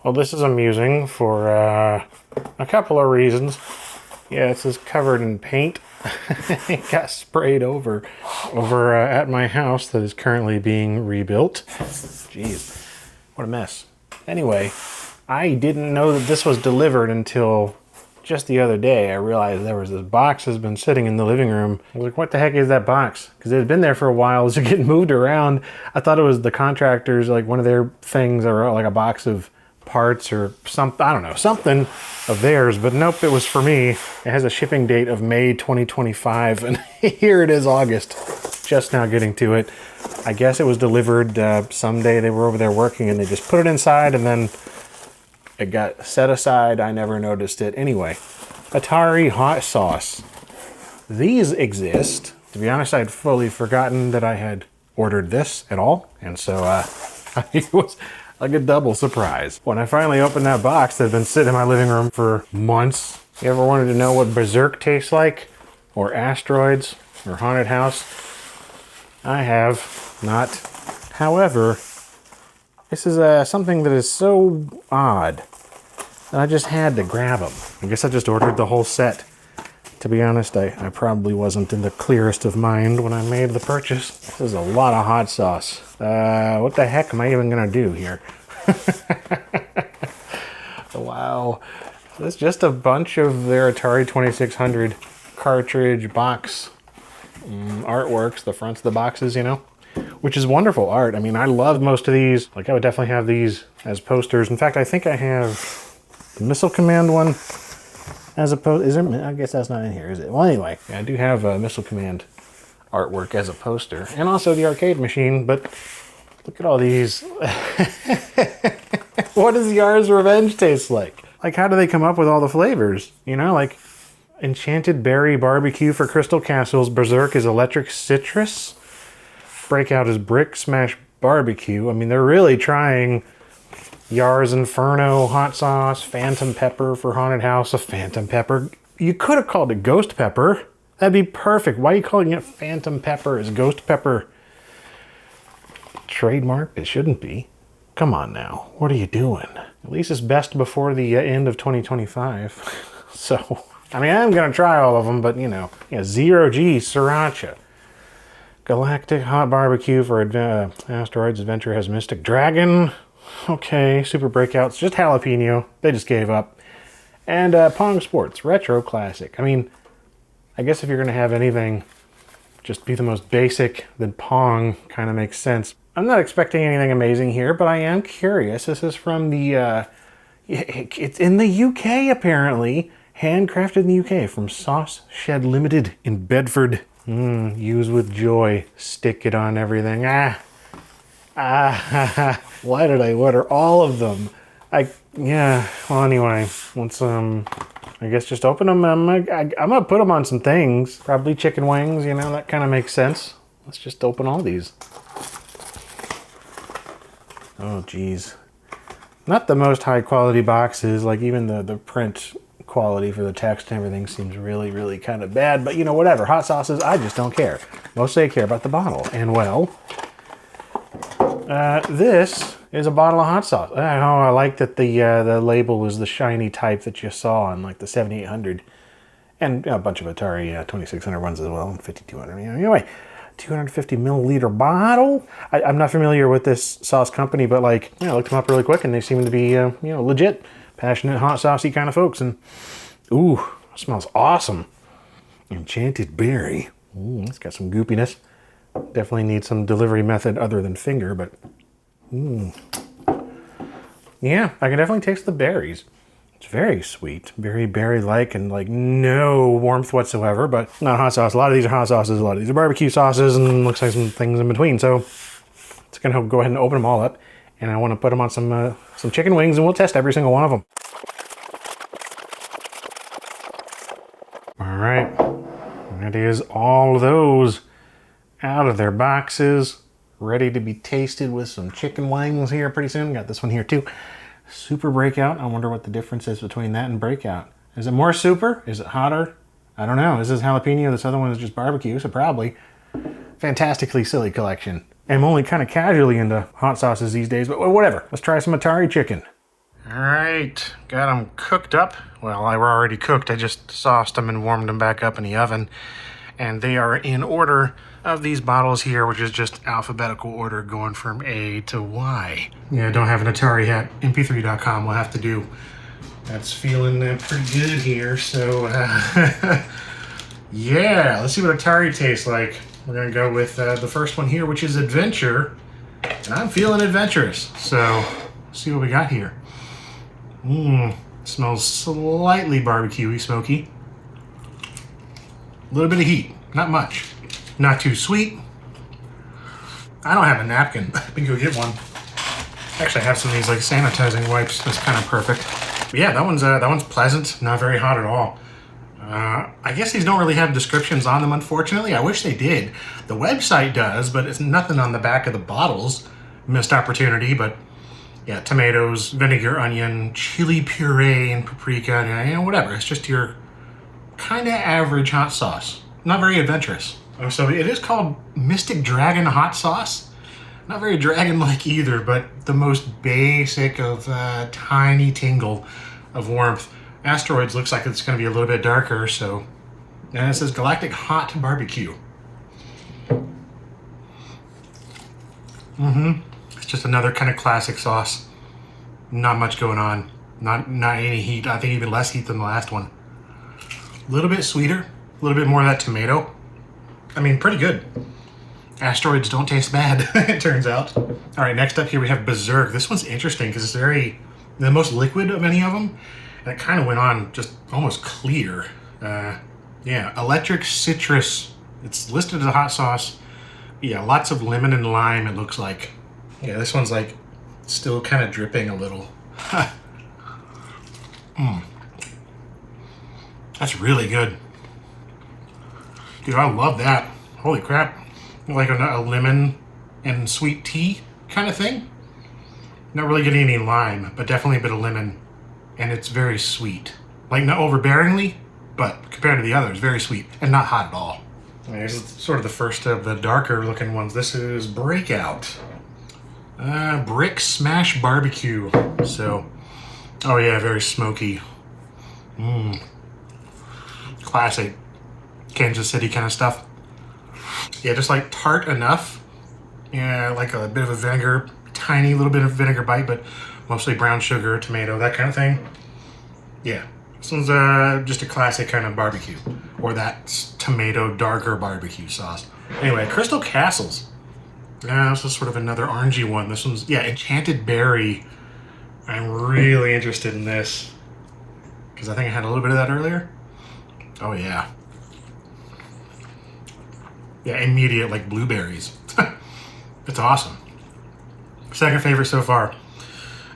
Well, this is amusing for a couple of reasons. Yeah, this is covered in paint. It got sprayed over at my house that is currently being rebuilt. Jeez, what a mess. Anyway, I didn't know that this was delivered until just the other day. I realized there was this box has been sitting in the living room. I was like, what the heck is that box? Because it had been there for a while. It was getting moved around. I thought it was the contractors, like one of their things, or like a box of parts or something, I don't know, something of theirs, but nope, it was for me. It has a shipping date of May 2025, and here it is, August. Just now getting to it. I guess it was delivered someday. They were over there working, and they just put it inside, and then it got set aside. I never noticed it. Anyway, Atari Hot Sauce. These exist. To be honest, I'd fully forgotten that I had ordered this at all, and so it was like a double surprise. When I finally opened that box that had been sitting in my living room for months. You ever wanted to know what Berserk tastes like? Or Asteroids? Or Haunted House? I have not. However, this is something that is so odd that I just had to grab them. I guess I just ordered the whole set. To be honest, I probably wasn't in the clearest of mind when I made the purchase. This is a lot of hot sauce. What the heck am I even gonna do here? Wow. That's just a bunch of their Atari 2600 cartridge box artworks, the fronts of the boxes, you know, which is wonderful art. I mean, I love most of these. Like, I would definitely have these as posters. In fact, I think I have the Missile Command one as a poster. Is there? I guess that's not in here, is it? Well, anyway, yeah, I do have a Missile Command artwork as a poster, and also the arcade machine, but look at all these. What does Yar's Revenge taste like? Like, how do they come up with all the flavors? You know, like Enchanted Berry Barbecue for Crystal Castles, Berserk is Electric Citrus, Breakout is Brick Smash Barbecue. I mean, they're really trying. Yar's Inferno hot sauce, Phantom Pepper for Haunted House, a Phantom Pepper. You could have called it Ghost Pepper. That'd be perfect. Why are you calling it Phantom Pepper? Is Ghost Pepper trademark? It shouldn't be. Come on now. What are you doing? At least it's best before the end of 2025. So, I mean, I'm going to try all of them, but you know, yeah, Zero G Sriracha. Galactic Hot Barbecue for Asteroids Adventure has Mystic Dragon. Okay, Super Breakouts, just jalapeno. They just gave up. And Pong Sports, Retro Classic. I mean, I guess if you're going to have anything just be the most basic, then Pong kind of makes sense. I'm not expecting anything amazing here, but I am curious. This is from the, it's in the UK apparently. Handcrafted in the UK from Sauce Shed Limited in Bedford. Use with joy. Stick it on everything. Why did I order all of them? Yeah, well anyway, let's I guess just open them. I'm gonna put them on some things. Probably chicken wings, you know, that kind of makes sense. Let's just open all these. Oh geez. Not the most high quality boxes, like even the print quality for the text and everything seems really, really kind of bad, but you know, whatever. Hot sauces, I just don't care. Mostly I care about the bottle. And well, this is a bottle of hot sauce. Oh, I like that the label is the shiny type that you saw on like the 7800 and a bunch of Atari 2600 ones as well, 5200. Anyway, 250 milliliter bottle. I'm not familiar with this sauce company, but like, I looked them up really quick and they seem to be, you know, legit, passionate, hot saucy kind of folks. And ooh, smells awesome. Enchanted Berry. Ooh, it's got some goopiness. Definitely need some delivery method other than finger, but yeah, I can definitely taste the berries. It's very sweet, very berry-like, and like no warmth whatsoever, but not hot sauce. A lot of these are hot sauces, a lot of these are barbecue sauces, and looks like some things in between. So it's gonna go ahead and open them all up, and I want to put them on some chicken wings, and we'll test every single one of them. All right, that is all of those out of their boxes, ready to be tasted with some chicken wings here pretty soon. Got this one here too. Super Breakout. I wonder what the difference is between that and Breakout. Is it more super? Is it hotter? I don't know. This is jalapeno. This other one is just barbecue, so probably. Fantastically silly collection. I'm only kind of casually into hot sauces these days, but whatever. Let's try some Atari chicken. All right, got them cooked up. Well, they were already cooked. I just sauced them and warmed them back up in the oven. And they are in order of these bottles here, which is just alphabetical order going from A to Y. Yeah, I don't have an Atari hat. MP3.com will have to do. That's feeling pretty good here. So, yeah, let's see what Atari tastes like. We're going to go with the first one here, which is Adventure. And I'm feeling adventurous. So, let's see what we got here. Smells slightly barbecue-y, smoky. A little bit of heat, not much. Not too sweet. I don't have a napkin. I can go get one. Actually, I have some of these like sanitizing wipes. That's kind of perfect. But yeah, that one's pleasant. Not very hot at all. I guess these don't really have descriptions on them, unfortunately. I wish they did. The website does, but it's nothing on the back of the bottles. Missed opportunity, but yeah, tomatoes, vinegar, onion, chili puree, and paprika, and whatever. It's just your kind of average hot sauce. Not very adventurous. So it is called Mystic Dragon Hot Sauce. Not very dragon-like either, but the most basic of tiny tingle of warmth. Asteroids looks like it's going to be a little bit darker, so... And it says Galactic Hot Barbecue. It's just another kind of classic sauce. Not much going on. Not any heat. I think even less heat than the last one. A little bit sweeter. A little bit more of that tomato. I mean, pretty good. Asteroids don't taste bad, it turns out. All right, next up here we have Berserk. This one's interesting because it's the most liquid of any of them. And it kind of went on just almost clear. Yeah, electric citrus. It's listed as a hot sauce. Yeah, lots of lemon and lime, it looks like. Yeah, this one's like still kind of dripping a little. That's really good. Dude, I love that. Holy crap. Like a lemon and sweet tea kind of thing. Not really getting any lime, but definitely a bit of lemon. And it's very sweet. Like, not overbearingly, but compared to the others, very sweet. And not hot at all. This is sort of the first of the darker looking ones. This is Breakout. Brick Smash Barbecue. So, oh yeah, very smoky. Classic Kansas City kind of stuff. Yeah, just like tart enough. Yeah, like a bit of a vinegar, tiny little bit of vinegar bite, but mostly brown sugar, tomato, that kind of thing. Yeah, this one's just a classic kind of barbecue. Or that tomato darker barbecue sauce. Anyway, Crystal Castles. This is sort of another orangey one. This one's, yeah, Enchanted Berry. I'm really interested in this. Because I think I had a little bit of that earlier. Oh, yeah. Yeah, immediate, like blueberries. It's awesome. Second favorite so far.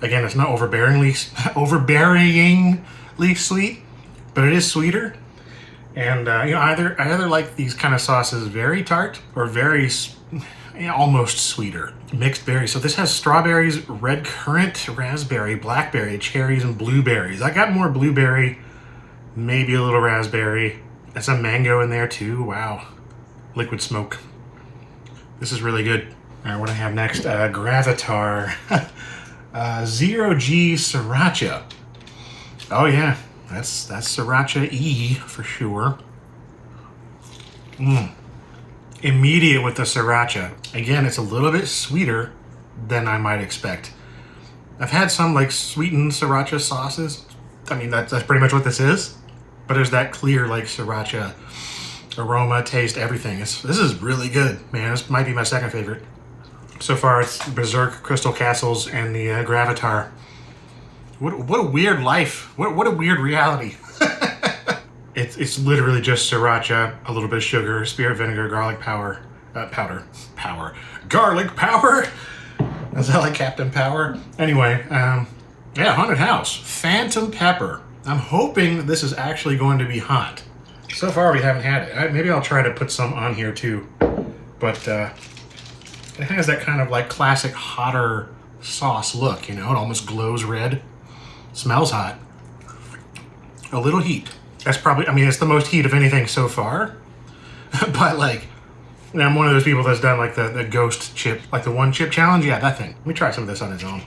Again, it's not overbearingly sweet, but it is sweeter. And you know, I either like these kind of sauces very tart or very almost sweeter. Mixed berries. So this has strawberries, red currant, raspberry, blackberry, cherries, and blueberries. I got more blueberry, maybe a little raspberry. There's some mango in there too. Wow. Liquid smoke. This is really good. All right, what do I have next? Gravatar. Zero G Sriracha. Oh yeah, that's Sriracha E for sure. Immediate with the Sriracha. Again, it's a little bit sweeter than I might expect. I've had some like sweetened Sriracha sauces. I mean, that's pretty much what this is. But there's that clear like Sriracha aroma, taste, everything. This is really good, man. This might be my second favorite. So far, it's Berserk, Crystal Castles, and the Gravatar. What a weird life. What a weird reality. It's literally just Sriracha, a little bit of sugar, spirit vinegar, garlic powder. Garlic powder? Is that like Captain Power? Anyway, yeah, Haunted House. Phantom Pepper. I'm hoping this is actually going to be hot. So far, we haven't had it. Maybe I'll try to put some on here too. But it has that kind of like classic hotter sauce look, you know? It almost glows red. Smells hot. A little heat. That's probably, I mean, it's the most heat of anything so far. But like, I'm one of those people that's done like the ghost chip, like the one chip challenge. Yeah, that thing. Let me try some of this on its own.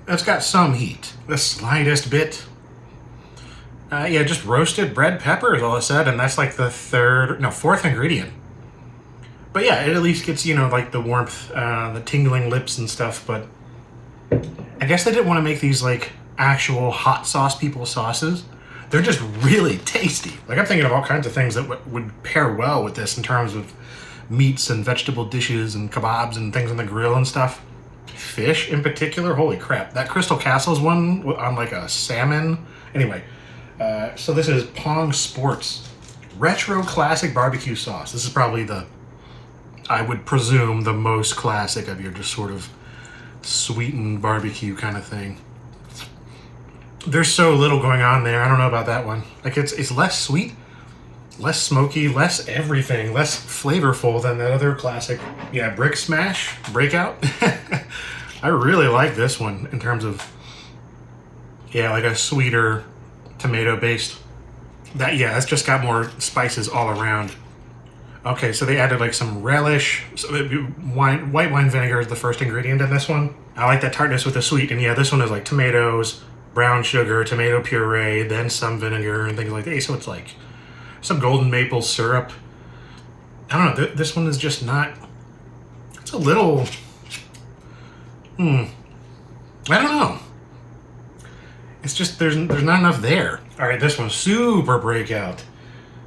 It's got some heat, the slightest bit. Yeah, just roasted red peppers, all I said, and that's like the fourth ingredient. But yeah, it at least gets, you know, like the warmth, the tingling lips and stuff, but I guess they didn't want to make these like actual hot sauce people sauces. They're just really tasty. Like, I'm thinking of all kinds of things that would pair well with this in terms of meats and vegetable dishes and kebabs and things on the grill and stuff. Fish in particular, holy crap. That Crystal Castles one on like a salmon. Anyway, so this is Pong Sports Retro Classic Barbecue Sauce. This is probably I would presume, the most classic of your just sort of sweetened barbecue kind of thing. There's so little going on there. I don't know about that one. Like, it's less sweet, less smoky, less everything, less flavorful than that other classic. Yeah, Brick Smash Breakout. I really like this one in terms of, yeah, like a sweeter tomato based. It's just got more spices all around. Okay, so they added like some relish. So white wine vinegar is the first ingredient in this one. I like that tartness with the sweet, and yeah, this one is like tomatoes, brown sugar, tomato puree, then some vinegar and things like that. So it's like some golden maple syrup. I don't know, this one is just not, it's a little, I don't know. It's just, there's not enough there. All right, this one's Super Breakout.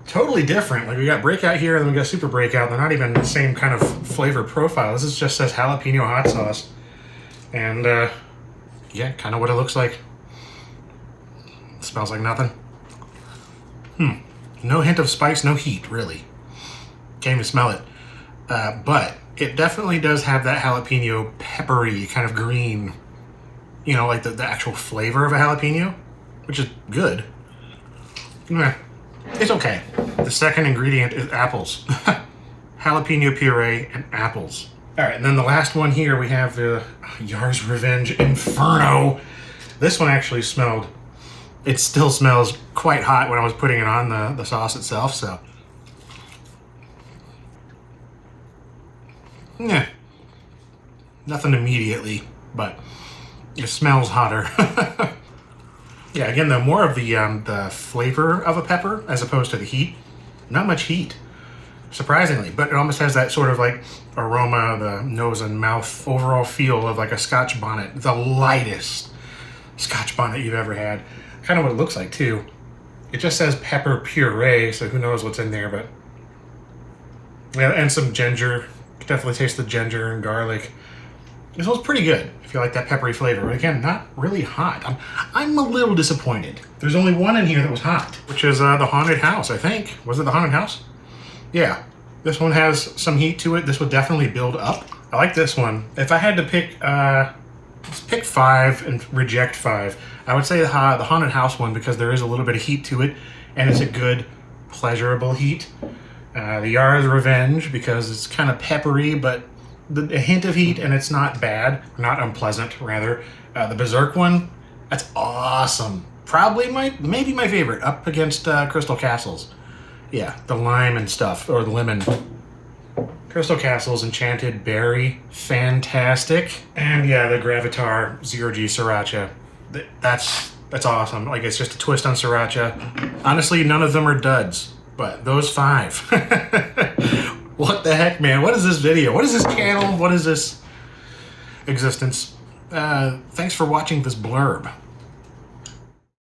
Totally different. Like, we got Breakout here, then we got Super Breakout. They're not even the same kind of flavor profile. This is just says jalapeno hot sauce. And, yeah, kind of what it looks like. Smells like nothing. No hint of spice, no heat, really. Can't even smell it. But it definitely does have that jalapeno peppery kind of green, you know, like the actual flavor of a jalapeno, which is good. It's okay. The second ingredient is apples. Jalapeno puree and apples. All right, and then the last one here, we have the Yar's Revenge Inferno. This one actually smelled, it still smells quite hot when I was putting it on the sauce itself, so. Yeah. Nothing immediately, but it smells hotter. Yeah, again, though, more of the flavor of a pepper as opposed to the heat. Not much heat, surprisingly, but it almost has that sort of like aroma, the nose and mouth overall feel of like a Scotch bonnet. The lightest Scotch bonnet you've ever had. Kind of what it looks like, too. It just says pepper puree, so who knows what's in there, but yeah, and some ginger. Definitely taste the ginger and garlic. This one's pretty good if you like that peppery flavor. But again, not really hot. I'm a little disappointed. There's only one in here that was hot, which is the Haunted House, I think. Was it the Haunted House? Yeah. This one has some heat to it. This would definitely build up. I like this one. If I had to pick, let's pick 5 and reject 5. I would say the Haunted House one because there is a little bit of heat to it, and it's a good, pleasurable heat. The Yar's Revenge because it's kind of peppery, but a hint of heat, and it's not bad, not unpleasant, rather. The Berserk one, that's awesome. Probably maybe my favorite, up against Crystal Castles. Yeah, the lime and stuff, or the lemon. Crystal Castles Enchanted Berry, fantastic. And yeah, the Gravitar Zero G Sriracha. That's awesome. Like, it's just a twist on Sriracha. Honestly, none of them are duds, but those 5. What the heck, man? What is this video? What is this channel? What is this existence? Thanks for watching this blurb.